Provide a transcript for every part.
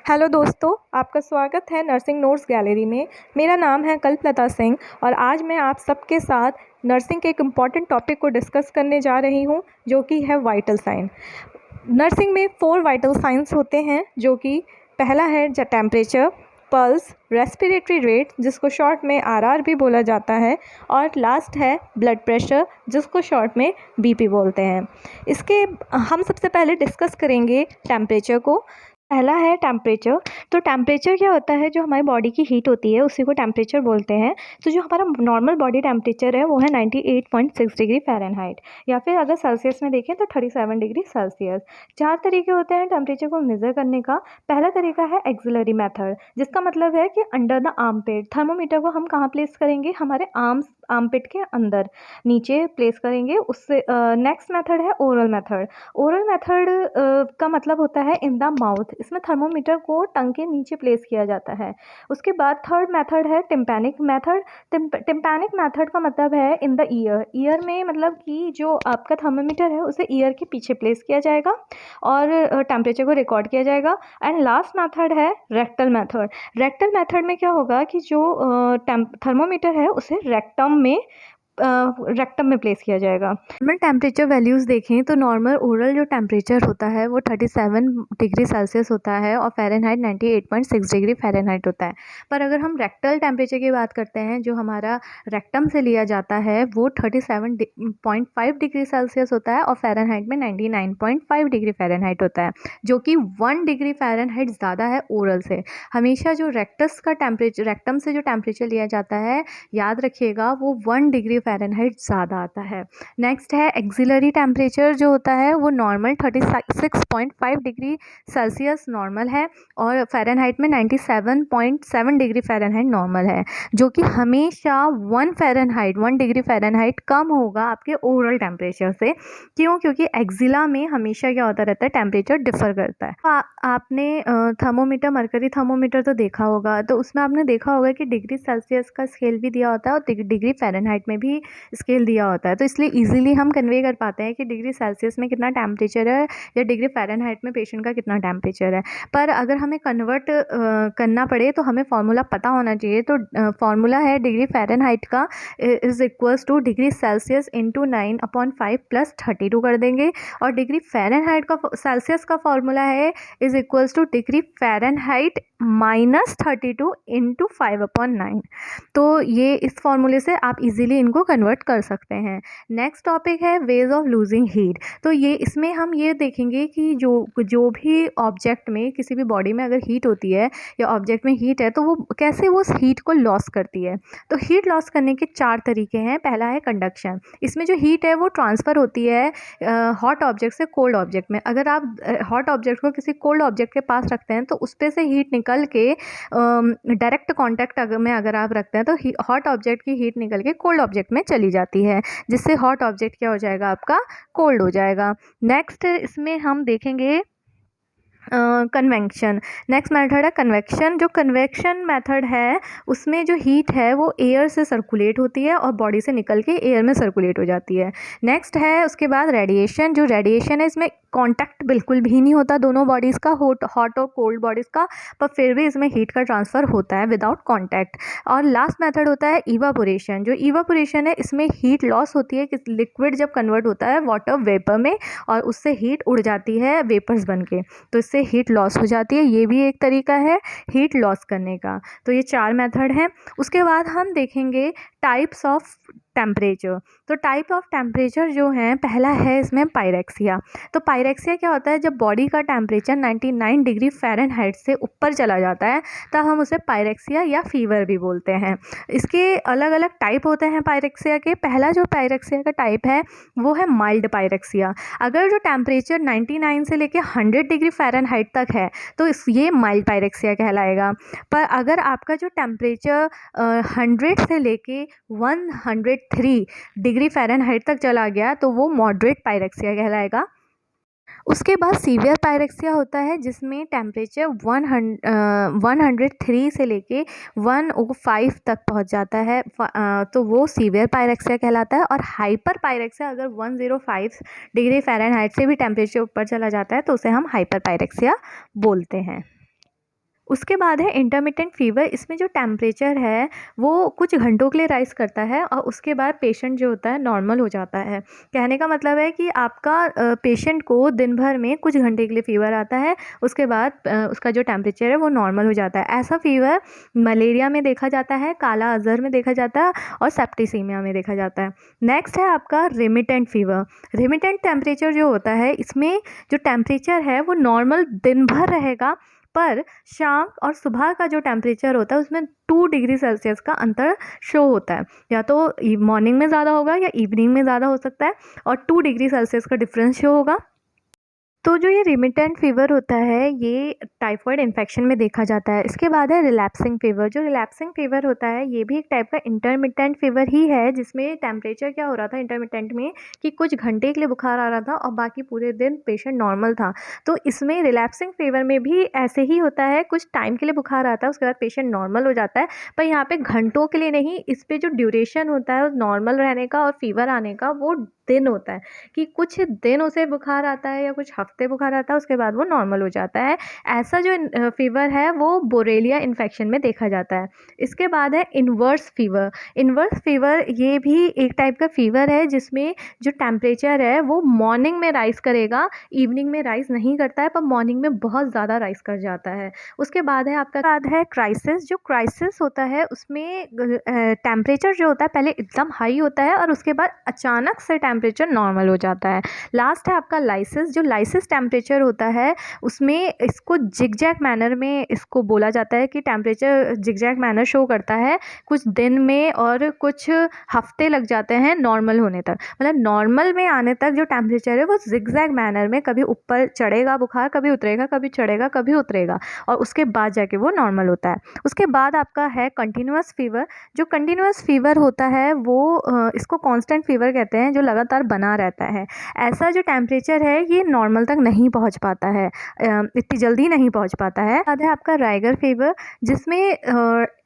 Hello दोस्तों, आपका स्वागत है नर्सिंग नोट्स गैलरी में। मेरा नाम है कल्पलता सिंह और आज मैं आप सबके साथ नर्सिंग के एक इम्पॉर्टेंट टॉपिक को डिस्कस करने जा रही हूं, जो कि है वाइटल साइन। नर्सिंग में 4 वाइटल साइंस होते हैं, जो कि पहला है टेम्परेचर, पल्स, रेस्पिरेटरी रेट जिसको शॉर्ट में आरआर भी बोला जाता है, और लास्ट है ब्लड प्रेशर जिसको शॉर्ट में बीपी बोलते हैं। इसके हम सबसे पहले डिस्कस करेंगे टेम्परेचर को। पहला है टेम्परेचर। तो टेम्परेचर क्या होता है, जो हमारी बॉडी की हीट होती है उसी को टेम्परेचर बोलते हैं। तो जो हमारा नॉर्मल बॉडी टेम्परेचर है वो है 98.6 डिग्री फ़ारेनहाइट, या फिर अगर सेल्सियस में देखें तो 37 डिग्री सेल्सियस। 4 तरीके होते हैं टेम्परेचर को मेज़र करने का। पहला तरीका है एक्सिलरी मेथड, जिसका मतलब है कि under the armpit. Thermometer को हम कहाँ प्लेस करेंगे, हमारे आर्म पिट के अंदर नीचे प्लेस करेंगे। उससे नेक्स्ट मेथड है ओरल मेथड। ओरल मेथड का मतलब होता है इन द माउथ। इसमें थर्मोमीटर को टंग के नीचे प्लेस किया जाता है। उसके बाद थर्ड मेथड है टिम्पैनिक मेथड। टिम्पैनिक मेथड का मतलब है इन द ईयर। ईयर में मतलब कि जो आपका थर्मोमीटर है उसे ईयर के पीछे प्लेस किया जाएगा और टेम्परेचर को रिकॉर्ड किया जाएगा। एंड लास्ट मेथड है रेक्टल मेथड। रेक्टल मेथड में क्या होगा कि जो थर्मोमीटर है उसे रेक्टम में प्लेस किया जाएगा। नॉर्मल टेम्परेचर वैल्यूज़ देखें तो नॉर्मल ओरल जो टेम्परेचर होता है वो 37 डिग्री सेल्सियस होता है और फ़ारेनहाइट 98.6 डिग्री फ़ारेनहाइट होता है। पर अगर हम रेक्टल टेम्परेचर की बात करते हैं, जो हमारा रेक्टम से लिया जाता है, वो 37.5 डिग्री सेल्सियस होता है और फ़ारेनहाइट में 99.5 डिग्री फ़ारेनहाइट होता है, जो कि 1 डिग्री फ़ारेनहाइट ज़्यादा है ओरल से। हमेशा जो रेक्टम से जो टेम्परेचर लिया जाता है, याद रखिएगा, वो 1 डिग्री फ़ारेनहाइट ज़्यादा आता है। नेक्स्ट है एक्सिलरी टेम्परेचर, जो होता है वो नॉर्मल 36.5 डिग्री सेल्सियस नॉर्मल है और फ़ारेनहाइट में 97.7 डिग्री फ़ारेनहाइट नॉर्मल है, जो कि हमेशा 1 डिग्री फ़ारेनहाइट कम होगा आपके ओरल टेम्परेचर से। क्यों? क्योंकि एक्जिला में हमेशा क्या होता रहता है, टेम्परेचर डिफ़र करता है। आपने थर्मोमीटर, मरकरी थर्मोमीटर तो देखा होगा, तो उसमें आपने देखा होगा कि डिग्री सेल्सियस का स्केल भी दिया होता है और डिग्री फ़ारेनहाइट में भी स्केल दिया होता है। तो इसलिए इजीली हम कन्वे कर पाते हैं कि डिग्री सेल्सियस में कितना टेम्परेचर है या डिग्री फ़ारेनहाइट में पेशेंट का कितना टेम्परेचर है। पर अगर हमें कन्वर्ट करना पड़े तो हमें फार्मूला पता होना चाहिए। तो फार्मूला है डिग्री फ़ारेनहाइट का is equals two degree Celsius into 9/5 plus 32 कर देंगे, और डिग्री फ़ारेनहाइट का सेल्सियस का फार्मूला है is equals two degree Fahrenheit minus 32 into 5/9। तो ये इस फार्मूले से आप इजीली इनको कन्वर्ट कर सकते हैं। नेक्स्ट टॉपिक है वेज ऑफ लूजिंग हीट। तो ये इसमें हम ये देखेंगे कि जो भी ऑब्जेक्ट में, किसी भी बॉडी में अगर हीट होती है या ऑब्जेक्ट में हीट है, तो वो कैसे वो उस हीट को लॉस करती है। तो हीट लॉस करने के 4 तरीके हैं। पहला है कंडक्शन। इसमें जो हीट है वो ट्रांसफ़र होती है हॉट ऑब्जेक्ट से कोल्ड ऑब्जेक्ट में। अगर आप हॉट ऑब्जेक्ट को किसी कोल्ड ऑब्जेक्ट के पास रखते हैं तो उस पे से हीट निकल के डायरेक्ट कॉन्टैक्ट अगर आप रखते हैं तो हॉट ऑब्जेक्ट की हीट निकल के कोल्ड ऑब्जेक्ट में चली जाती है, जिससे हॉट ऑब्जेक्ट क्या हो जाएगा, आपका कोल्ड हो जाएगा। नेक्स्ट इसमें हम देखेंगे कन्वेक्शन। नेक्स्ट मेथड है कन्वेक्शन। जो कन्वेक्शन मेथड है उसमें जो हीट है वो एयर से सर्कुलेट होती है और बॉडी से निकल के एयर में सर्कुलेट हो जाती है। नेक्स्ट है उसके बाद रेडिएशन। जो रेडिएशन है, इसमें कांटेक्ट बिल्कुल भी नहीं होता दोनों बॉडीज़ का, हॉट और कोल्ड बॉडीज़ का, पर फिर भी इसमें हीट का ट्रांसफ़र होता है विदाउट कांटेक्ट। और लास्ट मेथड होता है इवापोरेशन। जो इवापोरेशन है, इसमें हीट लॉस होती है कि लिक्विड जब कन्वर्ट होता है वाटर वेपर में और उससे हीट उड़ जाती है वेपर्स बन के, तो इससे हीट लॉस हो जाती है। ये भी एक तरीका है हीट लॉस करने का। तो ये 4 मेथड हैं। उसके बाद हम देखेंगे टाइप्स ऑफ टेम्परेचर। तो टाइप ऑफ टेम्परेचर जो है, पहला है इसमें पायरेक्सिया। तो पायरेक्सिया क्या होता है, जब बॉडी का टेम्परेचर 99 डिग्री फ़ारेनहाइट से ऊपर चला जाता है तब हम उसे पायरेक्सिया या फीवर भी बोलते हैं। इसके अलग अलग टाइप होते हैं पायरेक्सिया के। पहला जो पायरेक्सिया का टाइप है वो है माइल्ड पायरेक्सिया। अगर जो टेम्परेचर 99 से लेके 100 डिग्री फ़ारेनहाइट तक है तो ये माइल्ड पायरेक्सिया कहलाएगा। पर अगर आपका जो टेम्परेचर 100 से लेके 103 डिग्री फ़ारेनहाइट तक चला गया तो वो मॉडरेट पायरेक्सिया कहलाएगा। उसके बाद सीवियर पायरेक्सिया होता है, जिसमें टेम्परेचर 103 से लेके 105 तक पहुंच जाता है, तो वो सीवियर पायरेक्सिया कहलाता है। और हाइपर पायरेक्सिया, अगर 105 डिग्री फ़ारेनहाइट से भी टेम्परेचर ऊपर चला जाता है तो उसे हम हाइपर पायरेक्सिया बोलते हैं। उसके बाद है इंटरमिटेंट फ़ीवर। इसमें जो टेम्परेचर है वो कुछ घंटों के लिए राइज़ करता है और उसके बाद पेशेंट जो होता है नॉर्मल हो जाता है। कहने का मतलब है कि आपका पेशेंट को दिन भर में कुछ घंटे के लिए फ़ीवर आता है, उसके बाद उसका जो टेम्परेचर है वो नॉर्मल हो जाता है। ऐसा फ़ीवर मलेरिया में देखा जाता है, काला अज़हर में देखा जाता है और सेप्टिसीमिया में देखा जाता है। नेक्स्ट है आपका रेमिटेंट फ़ीवर। रेमिटेंट टेम्परेचर जो होता है, इसमें जो टेम्परेचर है वो नॉर्मल दिन भर रहेगा, पर शाम और सुबह का जो टेम्परेचर होता है उसमें 2 डिग्री सेल्सियस का अंतर शो होता है। या तो मॉर्निंग में ज़्यादा होगा या इवनिंग में ज़्यादा हो सकता है, और 2 डिग्री सेल्सियस का डिफरेंस शो होगा। तो जो ये रिमिटेंट फ़ीवर होता है ये टाइफाइड इन्फेक्शन में देखा जाता है। इसके बाद है रिलैप्सिंग फ़ीवर। जो रिलैप्सिंग फ़ीवर होता है ये भी एक टाइप का इंटरमिटेंट फ़ीवर ही है, जिसमें टेम्परेचर क्या हो रहा था इंटरमिटेंट में कि कुछ घंटे के लिए बुखार आ रहा था और बाकी पूरे दिन पेशेंट नॉर्मल था। तो इसमें रिलैप्सिंग फ़ीवर में भी ऐसे ही होता है, कुछ टाइम के लिए बुखार आता है, उसके बाद पेशेंट नॉर्मल हो जाता है। पर यहाँ पे घंटों के लिए नहीं, इस पे जो ड्यूरेशन होता है नॉर्मल रहने का और फ़ीवर आने का वो दिन होता है, कि कुछ दिन उसे बुखार आता है या कुछ हफ्ते बुखार आता है, उसके बाद वो नॉर्मल हो जाता है। ऐसा जो फ़ीवर है वो बोरेलिया इन्फेक्शन में देखा जाता है। इसके बाद है इन्वर्स फ़ीवर। इन्वर्स फ़ीवर ये भी एक टाइप का फ़ीवर है जिसमें जो टेम्परेचर है वो मॉर्निंग में राइज़ करेगा, इवनिंग में राइज़ नहीं करता है, पर मॉर्निंग में बहुत ज़्यादा राइज़ कर जाता है। उसके बाद है आपका बाद है क्राइसिस। जो क्राइसिस होता है उसमें टेम्परेचर जो होता है पहले एकदम हाई होता है और उसके बाद अचानक से टेम्परेचर नॉर्मल हो जाता है। लास्ट है आपका लाइसिस। जो लाइसिस टेम्परेचर होता है उसमें इसको जिगजैग मैनर में इसको बोला जाता है कि टेम्परेचर जिगजैग मैनर शो करता है, कुछ दिन में और कुछ हफ्ते लग जाते हैं नॉर्मल होने तक। मतलब नॉर्मल में आने तक जो टेम्परेचर है वो जिगजैग मैनर में कभी ऊपर चढ़ेगा बुखार, कभी उतरेगा, कभी चढ़ेगा, कभी उतरेगा, और उसके बाद जाके वो नॉर्मल होता है। उसके बाद आपका है कंटिन्यूअस फ़ीवर। जो कंटिन्यूअस फ़ीवर होता है वो इसको कांस्टेंट फ़ीवर कहते हैं, जो लगातार बना रहता है। ऐसा जो टेम्परेचर है ये नॉर्मल तक नहीं पहुंच पाता है, इतनी जल्दी नहीं पहुंच पाता है। बाद है आपका राइगर फ़ीवर, जिसमें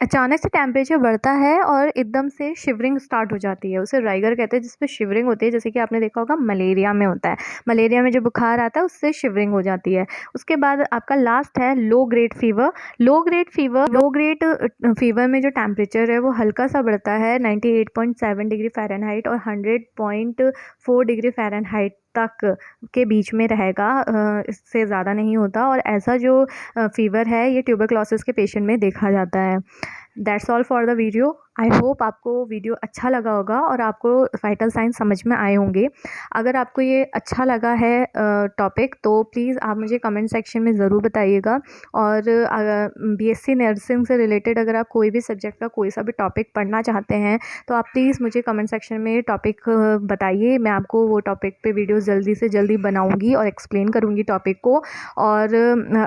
अचानक से टेम्परेचर बढ़ता है और एकदम से शिवरिंग स्टार्ट हो जाती है, उसे राइगर कहते हैं, जिसमें शिवरिंग होती है, जैसे कि आपने देखा होगा मलेरिया में होता है। मलेरिया में जो बुखार आता है उससे शिवरिंग हो जाती है। उसके बाद आपका लास्ट है low grade fever. Low grade fever में जो टेम्परेचर है वो हल्का सा बढ़ता है 98.7 डिग्री फ़ारेनहाइट और 100.4 डिग्री फ़ारेनहाइट तक के बीच में रहेगा, इससे ज़्यादा नहीं होता। और ऐसा जो फ़ीवर है ये ट्यूबरक्लोसिस के पेशेंट में देखा जाता है। That's all for the video. I hope आपको वीडियो अच्छा लगा होगा और आपको वाइटल साइंस समझ में आए होंगे। अगर आपको ये अच्छा लगा है टॉपिक तो प्लीज़ आप मुझे कमेंट सेक्शन में ज़रूर बताइएगा। और बीएससी नर्सिंग से रिलेटेड अगर आप कोई भी सब्जेक्ट का कोई सा भी टॉपिक पढ़ना चाहते हैं तो आप प्लीज़ मुझे कमेंट सेक्शन में टॉपिक बताइए। मैं आपको वो टॉपिक पे वीडियो जल्दी से जल्दी बनाऊँगी और एक्सप्लेन करूँगी टॉपिक को। और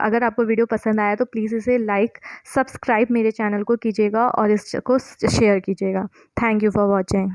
अगर आपको वीडियो पसंद आया तो प्लीज़ इसे लाइक सब्सक्राइब मेरे चैनल को कीजिएगा और इसको शेयर कीजिएगा। Thank you for watching.